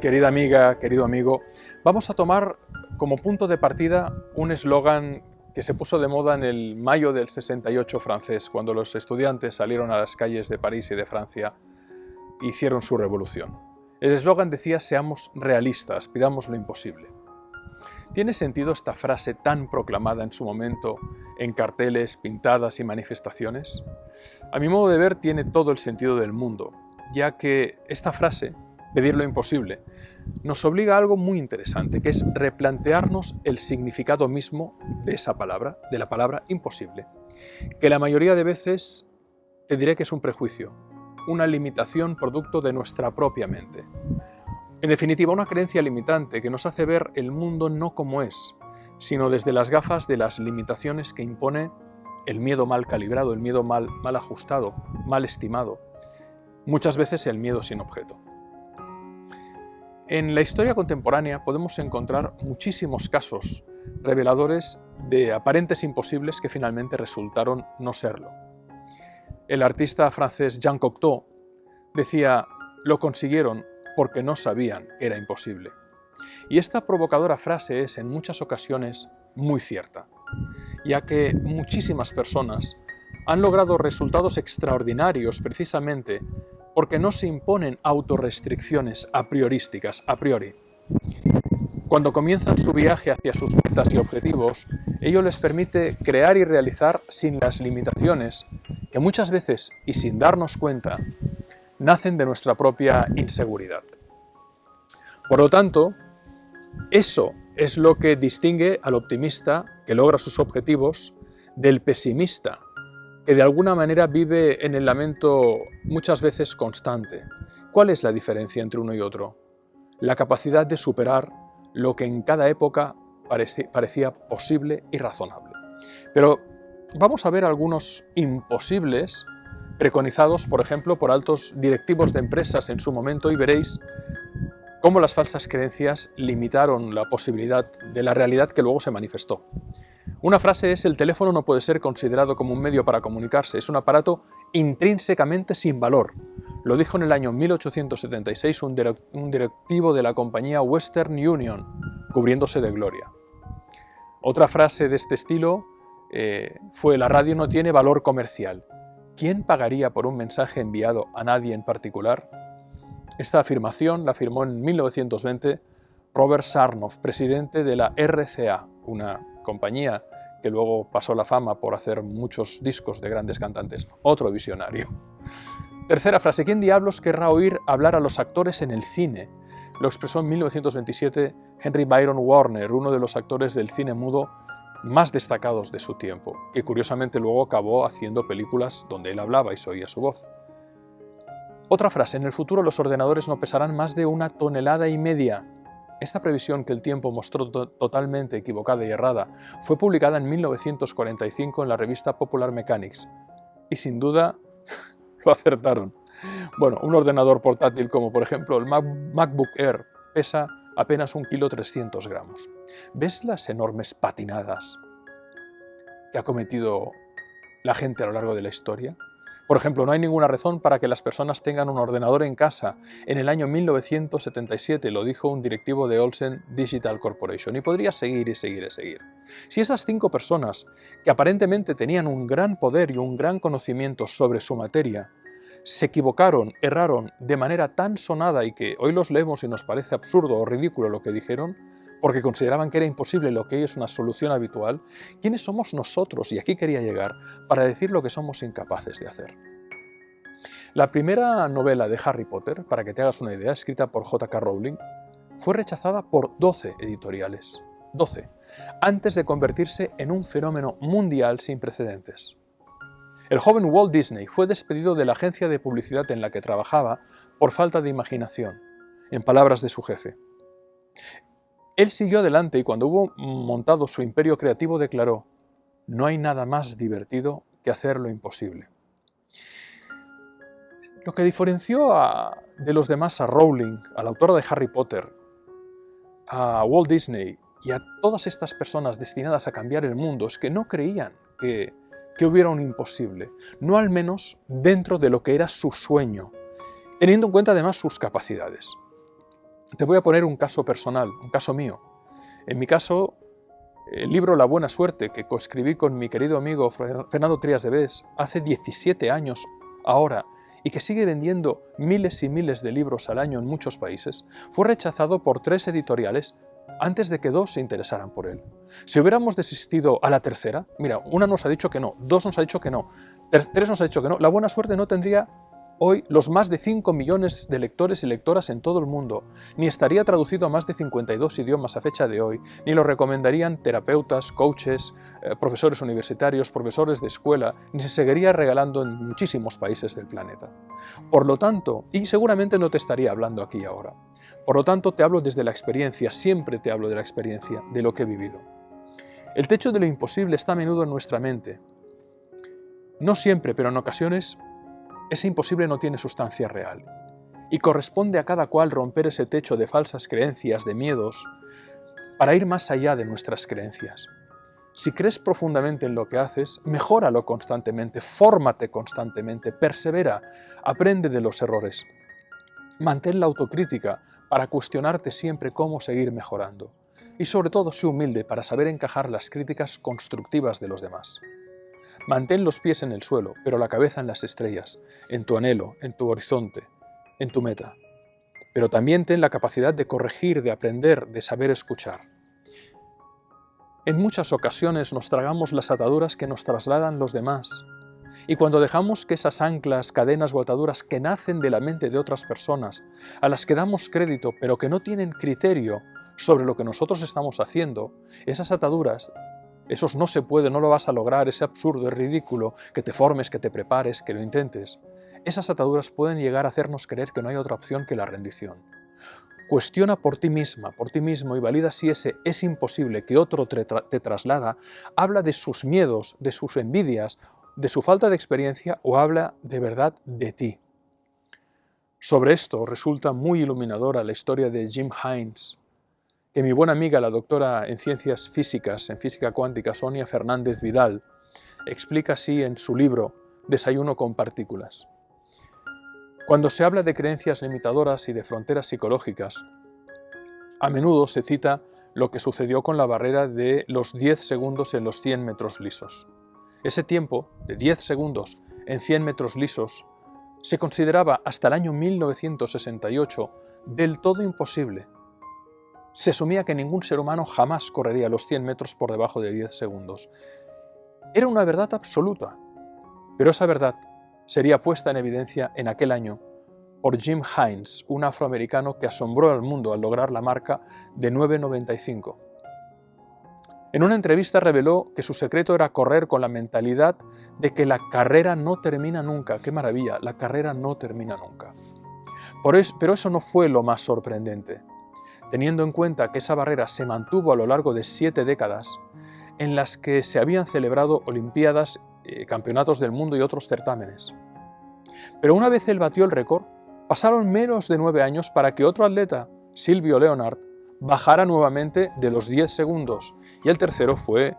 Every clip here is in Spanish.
Querida amiga, querido amigo, vamos a tomar como punto de partida un eslogan que se puso de moda en el mayo del 68 francés, cuando los estudiantes salieron a las calles de París y de Francia e hicieron su revolución. El eslogan decía: seamos realistas, pidamos lo imposible. ¿Tiene sentido esta frase tan proclamada en su momento en carteles, pintadas y manifestaciones? A mi modo de ver, tiene todo el sentido del mundo, ya que esta frase, pedir lo imposible, nos obliga a algo muy interesante, que es replantearnos el significado mismo de esa palabra, de la palabra imposible, que la mayoría de veces te diré que es un prejuicio, una limitación producto de nuestra propia mente. En definitiva, una creencia limitante que nos hace ver el mundo no como es, sino desde las gafas de las limitaciones que impone el miedo mal calibrado, el miedo mal ajustado, mal estimado, muchas veces el miedo sin objeto. En la historia contemporánea podemos encontrar muchísimos casos reveladores de aparentes imposibles que finalmente resultaron no serlo. El artista francés Jean Cocteau decía: lo consiguieron porque no sabían que era imposible. Y esta provocadora frase es en muchas ocasiones muy cierta, ya que muchísimas personas han logrado resultados extraordinarios precisamente porque no se imponen autorrestricciones a priori. Cuando comienzan su viaje hacia sus metas y objetivos, ello les permite crear y realizar sin las limitaciones que muchas veces, y sin darnos cuenta, nacen de nuestra propia inseguridad. Por lo tanto, eso es lo que distingue al optimista que logra sus objetivos del pesimista, que de alguna manera vive en el lamento muchas veces constante. ¿Cuál es la diferencia entre uno y otro? La capacidad de superar lo que en cada época parecía posible y razonable. Pero vamos a ver algunos imposibles preconizados, por ejemplo, por altos directivos de empresas en su momento, y veréis cómo las falsas creencias limitaron la posibilidad de la realidad que luego se manifestó. Una frase es: el teléfono no puede ser considerado como un medio para comunicarse, es un aparato intrínsecamente sin valor. Lo dijo en el año 1876 un directivo de la compañía Western Union, cubriéndose de gloria. Otra frase de este estilo fue: la radio no tiene valor comercial. ¿Quién pagaría por un mensaje enviado a nadie en particular? Esta afirmación la afirmó en 1920 Robert Sarnoff, presidente de la RCA, una compañía que luego pasó la fama por hacer muchos discos de grandes cantantes. Otro visionario. Tercera frase: ¿quién diablos querrá oír hablar a los actores en el cine? Lo expresó en 1927 Henry Byron Warner, uno de los actores del cine mudo más destacados de su tiempo, que curiosamente luego acabó haciendo películas donde él hablaba y se oía su voz. Otra frase: en el futuro los ordenadores no pesarán más de 1,5 toneladas. Esta previsión, que el tiempo mostró totalmente equivocada y errada, fue publicada en 1945 en la revista Popular Mechanics, y sin duda lo acertaron. Bueno, un ordenador portátil como por ejemplo el MacBook Air pesa apenas 1,3 kg. ¿Ves las enormes patinadas que ha cometido la gente a lo largo de la historia? Por ejemplo, no hay ninguna razón para que las personas tengan un ordenador en casa. En el año 1977 lo dijo un directivo de Olsen Digital Corporation, y podría seguir y seguir y seguir. Si esas 5 personas, que aparentemente tenían un gran poder y un gran conocimiento sobre su materia, se equivocaron, erraron de manera tan sonada y que hoy los leemos y nos parece absurdo o ridículo lo que dijeron, porque consideraban que era imposible lo que hoy es una solución habitual, ¿quiénes somos nosotros, y aquí quería llegar, para decir lo que somos incapaces de hacer? La primera novela de Harry Potter, para que te hagas una idea, escrita por J.K. Rowling, fue rechazada por 12 editoriales, 12, antes de convertirse en un fenómeno mundial sin precedentes. El joven Walt Disney fue despedido de la agencia de publicidad en la que trabajaba por falta de imaginación, en palabras de su jefe. Él siguió adelante y cuando hubo montado su imperio creativo declaró: no hay nada más divertido que hacer lo imposible. Lo que diferenció de los demás a Rowling, a la autora de Harry Potter, a Walt Disney y a todas estas personas destinadas a cambiar el mundo, es que no creían que hubiera un imposible, no al menos dentro de lo que era su sueño, teniendo en cuenta además sus capacidades. Te voy a poner un caso personal, un caso mío. En mi caso, el libro La buena suerte, que coescribí con mi querido amigo Fernando Trías de Bes hace 17 años ahora, y que sigue vendiendo miles y miles de libros al año en muchos países, fue rechazado por 3 editoriales antes de que 2 se interesaran por él. Si hubiéramos desistido a la tercera, mira, una nos ha dicho que no, 2 nos ha dicho que no, 3 nos ha dicho que no, La buena suerte no tendría hoy los más de 5 millones de lectores y lectoras en todo el mundo, ni estaría traducido a más de 52 idiomas a fecha de hoy, ni lo recomendarían terapeutas, coaches, profesores universitarios, profesores de escuela, ni se seguiría regalando en muchísimos países del planeta. Por lo tanto, y seguramente no te estaría hablando aquí ahora, por lo tanto te hablo desde la experiencia, siempre te hablo de la experiencia, de lo que he vivido. El techo de lo imposible está a menudo en nuestra mente. No siempre, pero en ocasiones, ese imposible no tiene sustancia real, y corresponde a cada cual romper ese techo de falsas creencias, de miedos, para ir más allá de nuestras creencias. Si crees profundamente en lo que haces, mejóralo constantemente, fórmate constantemente, persevera, aprende de los errores. Mantén la autocrítica para cuestionarte siempre cómo seguir mejorando. Y sobre todo, sé humilde para saber encajar las críticas constructivas de los demás. Mantén los pies en el suelo, pero la cabeza en las estrellas, en tu anhelo, en tu horizonte, en tu meta. Pero también ten la capacidad de corregir, de aprender, de saber escuchar. En muchas ocasiones nos tragamos las ataduras que nos trasladan los demás. Y cuando dejamos que esas anclas, cadenas o ataduras que nacen de la mente de otras personas, a las que damos crédito pero que no tienen criterio sobre lo que nosotros estamos haciendo, esas ataduras, esos no se puede, no lo vas a lograr, ese absurdo, es ridículo, que te formes, que te prepares, que lo intentes. Esas ataduras pueden llegar a hacernos creer que no hay otra opción que la rendición. Cuestiona por ti misma, por ti mismo y valida si ese es imposible que otro te traslada, habla de sus miedos, de sus envidias, de su falta de experiencia o habla de verdad de ti. Sobre esto resulta muy iluminadora la historia de Jim Hines, que mi buena amiga, la doctora en ciencias físicas, en física cuántica, Sonia Fernández Vidal, explica así en su libro Desayuno con partículas. Cuando se habla de creencias limitadoras y de fronteras psicológicas, a menudo se cita lo que sucedió con la barrera de los 10 segundos en los 100 metros lisos. Ese tiempo, de 10 segundos en 100 metros lisos, se consideraba hasta el año 1968 del todo imposible. Se asumía que ningún ser humano jamás correría los 100 metros por debajo de 10 segundos. Era una verdad absoluta, pero esa verdad sería puesta en evidencia en aquel año por Jim Hines, un afroamericano que asombró al mundo al lograr la marca de 9,95. En una entrevista reveló que su secreto era correr con la mentalidad de que la carrera no termina nunca. ¡Qué maravilla! La carrera no termina nunca. Pero eso no fue lo más sorprendente, teniendo en cuenta que esa barrera se mantuvo a lo largo de 7 décadas, en las que se habían celebrado Olimpiadas, campeonatos del mundo y otros certámenes. Pero una vez él batió el récord, pasaron menos de 9 años para que otro atleta, Silvio Leonard, bajara nuevamente de los 10 segundos, y el tercero fue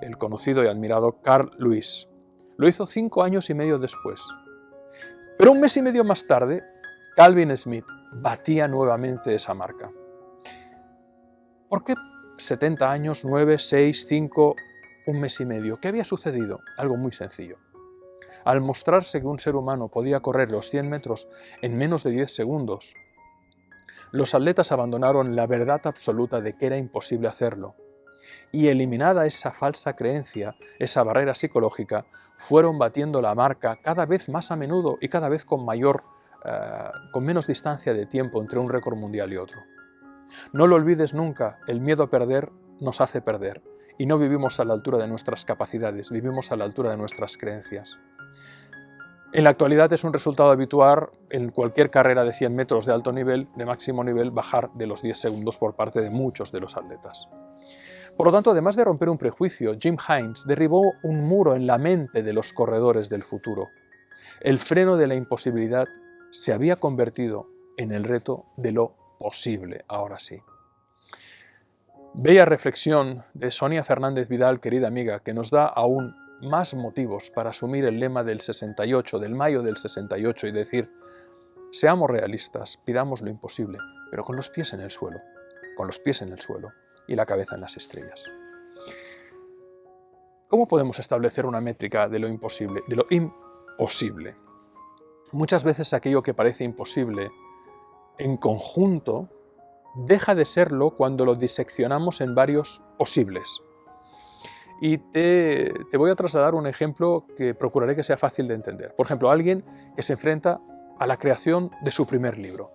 el conocido y admirado Carl Lewis. Lo hizo 5 años y medio después. Pero un mes y medio más tarde, Calvin Smith batía nuevamente esa marca. ¿Por qué 70 años, 9, 6, 5, un mes y medio? ¿Qué había sucedido? Algo muy sencillo. Al mostrarse que un ser humano podía correr los 100 metros en menos de 10 segundos, los atletas abandonaron la verdad absoluta de que era imposible hacerlo. Y eliminada esa falsa creencia, esa barrera psicológica, fueron batiendo la marca cada vez más a menudo y cada vez con menos distancia de tiempo entre un récord mundial y otro. No lo olvides nunca, el miedo a perder nos hace perder, y no vivimos a la altura de nuestras capacidades, vivimos a la altura de nuestras creencias. En la actualidad es un resultado habitual en cualquier carrera de 100 metros de alto nivel, de máximo nivel, bajar de los 10 segundos por parte de muchos de los atletas. Por lo tanto, además de romper un prejuicio, Jim Hines derribó un muro en la mente de los corredores del futuro. El freno de la imposibilidad se había convertido en el reto de lo posible, ahora sí. Bella reflexión de Sonia Fernández Vidal, querida amiga, que nos da aún más motivos para asumir el lema del 68, del mayo del 68, y decir: Seamos realistas, pidamos lo imposible, pero con los pies en el suelo, y la cabeza en las estrellas. ¿Cómo podemos establecer una métrica de lo imposible? Muchas veces aquello que parece imposible en conjunto deja de serlo cuando lo diseccionamos en varios posibles. Y te voy a trasladar un ejemplo que procuraré que sea fácil de entender. Por ejemplo, alguien que se enfrenta a la creación de su primer libro.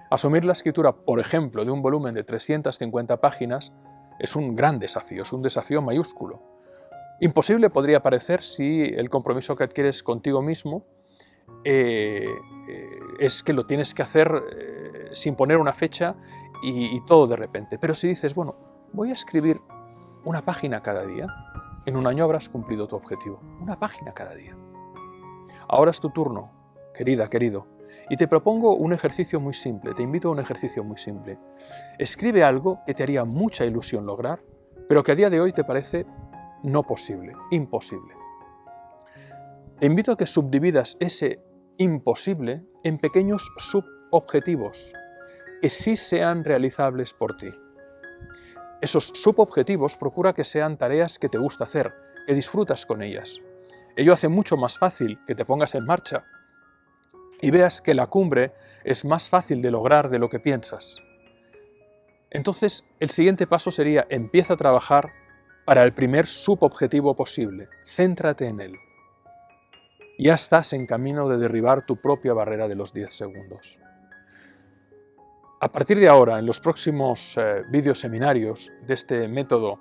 Asumir la escritura, por ejemplo, de un volumen de 350 páginas es un gran desafío, es un desafío mayúsculo. Imposible podría parecer si el compromiso que adquieres contigo mismo es que lo tienes que hacer sin poner una fecha y todo de repente. Pero si dices, bueno, voy a escribir una página cada día, en un año habrás cumplido tu objetivo. Una página cada día. Ahora es tu turno, querida, querido, y te propongo un ejercicio muy simple, te invito a un ejercicio muy simple. Escribe algo que te haría mucha ilusión lograr, pero que a día de hoy te parece no posible, imposible. Te invito a que subdividas ese imposible en pequeños subobjetivos que sí sean realizables por ti. Esos subobjetivos procura que sean tareas que te gusta hacer, que disfrutas con ellas. Ello hace mucho más fácil que te pongas en marcha y veas que la cumbre es más fácil de lograr de lo que piensas. Entonces, el siguiente paso sería: empieza a trabajar para el primer subobjetivo posible. Céntrate en él. Ya estás en camino de derribar tu propia barrera de los 10 segundos. A partir de ahora, en los próximos videoseminarios de este método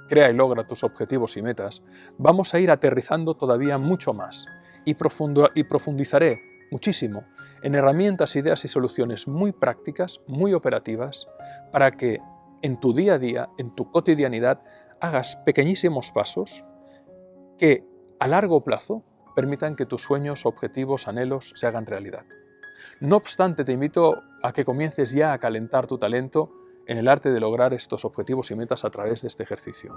Crea y logra tus objetivos y metas, vamos a ir aterrizando todavía mucho más y profundizaré muchísimo en herramientas, ideas y soluciones muy prácticas, muy operativas, para que en tu día a día, en tu cotidianidad, hagas pequeñísimos pasos que a largo plazo permitan que tus sueños, objetivos, anhelos se hagan realidad. No obstante, te invito a que comiences ya a calentar tu talento en el arte de lograr estos objetivos y metas a través de este ejercicio.